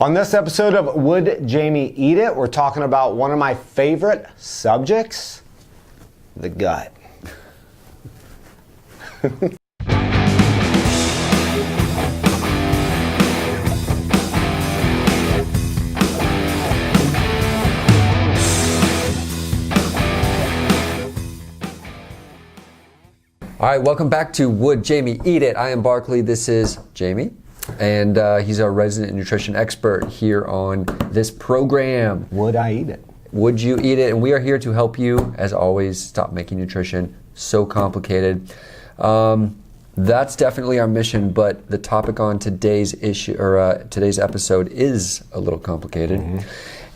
On this episode of Would Jamie Eat It, we're talking about one of my favorite subjects, the gut. All right, welcome back to Would Jamie Eat It? I am Barkley, this is Jamie, and he's our resident nutrition expert here on this program. Would I eat it? Would you eat it? And we are here to help you, as always, stop making nutrition so complicated. That's definitely our mission, but the topic on today's issue or today's episode is a little complicated.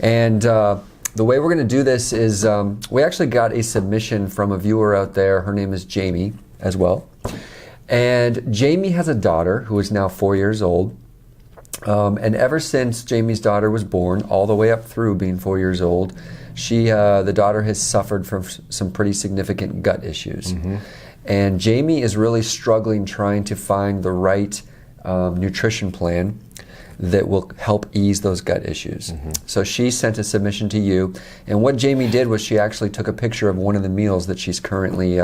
And the way we're going to do this is we actually got a submission from a viewer out there. Her name is Jaime as well. And Jaime has a daughter who is now 4 years old. And ever since Jamie's daughter was born, all the way up through being 4 years old, the daughter has suffered from some pretty significant gut issues. And Jaime is really struggling trying to find the right nutrition plan that will help ease those gut issues. So she sent a submission to you, and what Jaime did was she actually took a picture of one of the meals that she's currently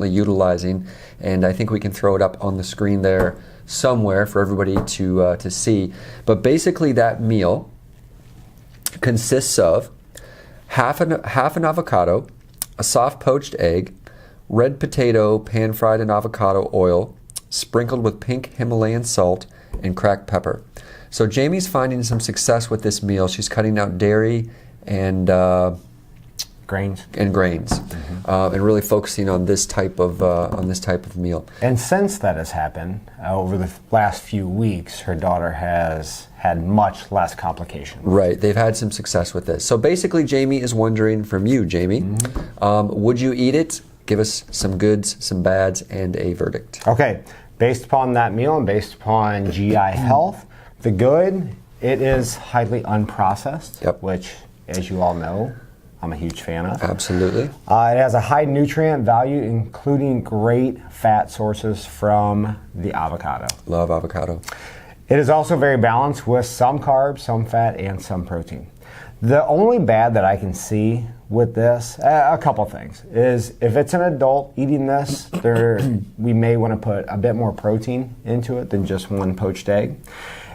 utilizing, and I think we can throw it up on the screen there somewhere for everybody to see. But basically that meal consists of half an avocado, a soft poached egg, red potato pan-fried in avocado oil, sprinkled with pink Himalayan salt, and cracked pepper. So Jamie's finding some success with this meal. She's cutting out dairy and Grains. And really focusing on this type of meal. And since that has happened, over the last few weeks, her daughter has had much less complications. Right, they've had some success with this. So basically, Jaime is wondering from you, Jaime, would you eat it? Give us some goods, some bads, and a verdict. Okay, based upon that meal and based upon GI health, the good, it is highly unprocessed, which, as you all know, I'm a huge fan of. Absolutely. It has a high nutrient value, including great fat sources from the avocado. Love avocado. It is also very balanced with some carbs, some fat, and some protein. The only bad that I can see with this, a couple things, is if it's an adult eating this, we may want to put a bit more protein into it than just one poached egg.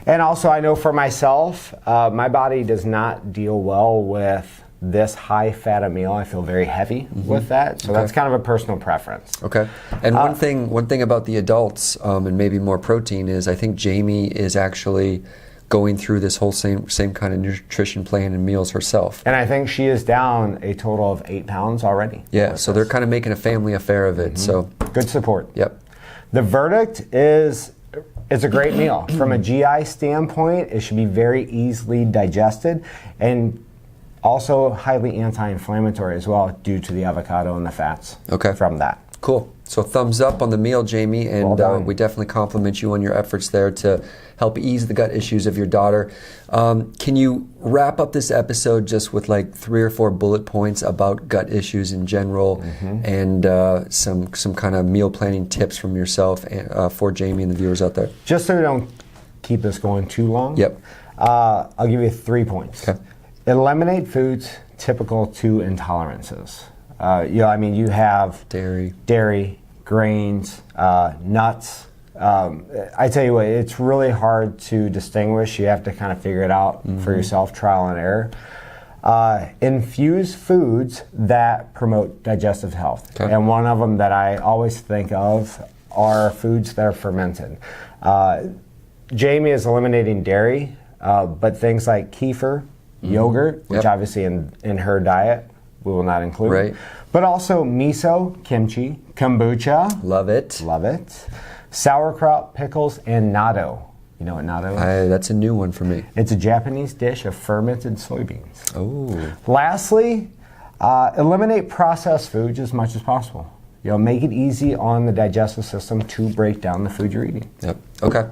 And also, I know for myself, my body does not deal well with this high fat a meal. I feel very heavy with that, so that's kind of a personal preference. Okay. And one thing about the adults and maybe more protein is I think Jaime is actually going through this whole same kind of nutrition plan and meals herself. And I think she is down a total of 8 pounds already. Yeah, so they're kind of making a family affair of it. So good support. Yep. The verdict is it's a great meal. From a GI standpoint, it should be very easily digested and also highly anti-inflammatory as well due to the avocado and the fats from that. Cool. So thumbs up on the meal, Jaime, and we definitely compliment you on your efforts there to help ease the gut issues of your daughter. Can you wrap up this episode just with like 3 or 4 bullet points about gut issues in general and some kind of meal planning tips from yourself for Jaime and the viewers out there? Just so we don't keep this going too long, I'll give you 3 points. Okay. Eliminate foods typical to intolerances. You have dairy, grains, nuts. I tell you what, it's really hard to distinguish. You have to kind of figure it out for yourself, trial and error. Infuse foods that promote digestive health. And one of them that I always think of are foods that are fermented. Jaime is eliminating dairy, but things like kefir, yogurt, which obviously in her diet we will not include, but also miso, kimchi, kombucha, love it, sauerkraut, pickles, and natto. You know what natto is? That's a new one for me. It's a Japanese dish of fermented soybeans. Oh. Lastly, eliminate processed foods as much as possible. make it easy on the digestive system to break down the food you're eating. Yep. Okay.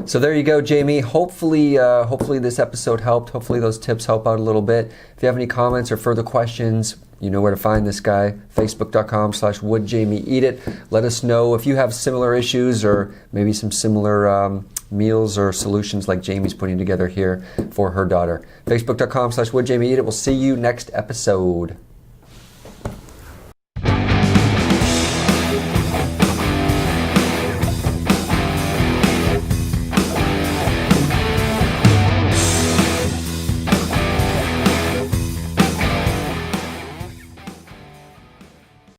So there you go, Jaime. Hopefully this episode helped. Hopefully those tips help out a little bit. If you have any comments or further questions, you know where to find this guy. Facebook.com/Would-Jaime-Eat-It. Let us know if you have similar issues or maybe some similar meals or solutions like Jaime's putting together here for her daughter. Facebook.com/Would-Jaime-Eat-It. We'll see you next episode.